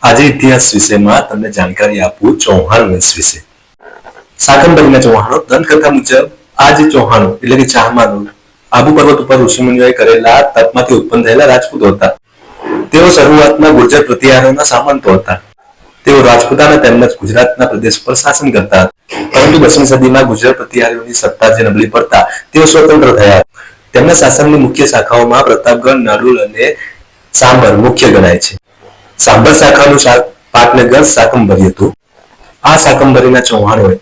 આજે ઇતિહાસ વિષયમાં તમને જાણકારી આપું ચૌહાણ વંશ વિશે. શાકંભરીના ચૌહાણો દંતકથા મુજબ આ જે ચૌહાણો એટલે કે ચાહમાનો આબુ પર્વત ઉપર ઋષિમુનિઓએ કરેલા તપમાંથી ઉત્પન્ન થયેલા રાજપૂતો હતા. તેઓ શરૂઆતમાં ગુર્જર પ્રતિહારોના સામંતો હતા. તેઓ રાજપૂતાના તેમજ ગુજરાતના પ્રદેશ પર શાસન કરતા હતા. પરંતુ 10મી સદીમાં ગુર્જર પ્રતિહારીઓની સત્તા જે નબળી પડતા તેઓ સ્વતંત્ર થયા. તેમના શાસનની મુખ્ય શાખાઓમાં પ્રતાપગઢ, નાડુલ અને સાંભર મુખ્ય ગણાય છે. સાંભર શાખાનું પાટનગર શાકંભરી હતું. આ શાકંભરીના ચૌહાણોએ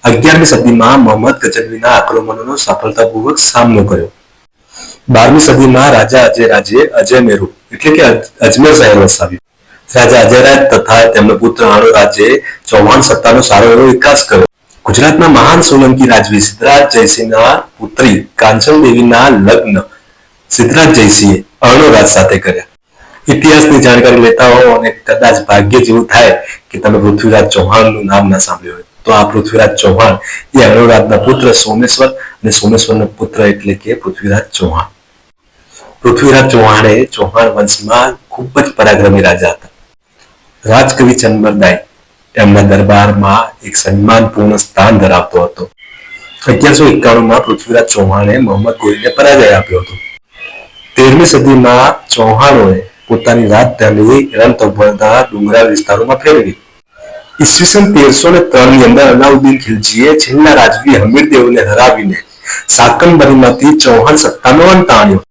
11મી સદીમાં મોહમ્મદ ગજનવીના આક્રમણોનો સફળતાપૂર્વક સામનો કર્યો. 12મી સદીમાં રાજા અજયરાજે અજયમેરુ એટલે કે અજમેર શહેર વસાવ્યું. રાજા અજયરાજ તથા તેમનો પુત્ર આણોરાજે ચૌહાણ સત્તાનો સારો એવો વિકાસ કર્યો. ગુજરાતના મહાન સોલંકી રાજવી સિદ્ધરાજ જયસિંહના પુત્રી કાંચન દેવીના લગ્ન સિદ્ધરાજ જયસિંહે અર્ણોરાજ સાથે કર્યા. ઇતિહાસની જાણકારી લેતા હો અને કદાચ ભાગ્ય જેવું થાય કે તમે પૃથ્વીરાજ ચૌહાણનું નામ ના સાંભળ્યું હોય તો આ પૃથ્વીરાજ ચૌહાણ એ અર્ણોરાજના પુત્ર સોમેશ્વર અને સોમેશ્વરના પુત્ર એટલે કે પૃથ્વીરાજ ચૌહાણ. પૃથ્વીરાજ ચૌહાણ એ ચૌહાણ વંશમાં ખૂબ જ પરાક્રમી રાજા હતા. રાજકવિ ચંબરદાય એમના દરબારમાં એક સન્માનપૂર્ણ સ્થાન ધરાવતો હતો. 1151માં પૃથ્વીરાજ ચૌહાણે મોહમ્મદ ગોરીને પરાજય આપ્યો હતો. 13મી સદીમાં ચૌહાણોએ પોતાની રાજધાની રણથંભોરના ડુંગરાળ વિસ્તારોમાં ફેરવી. ઈસવીસન 1303ની અંદર અલાઉદ્દીન ખિલજીએ છેલ્લા રાજવી હમીરદેવને હરાવીને શાકંભરીમાંથી ચૌહાણ સત્તાનો અંત આણ્યો.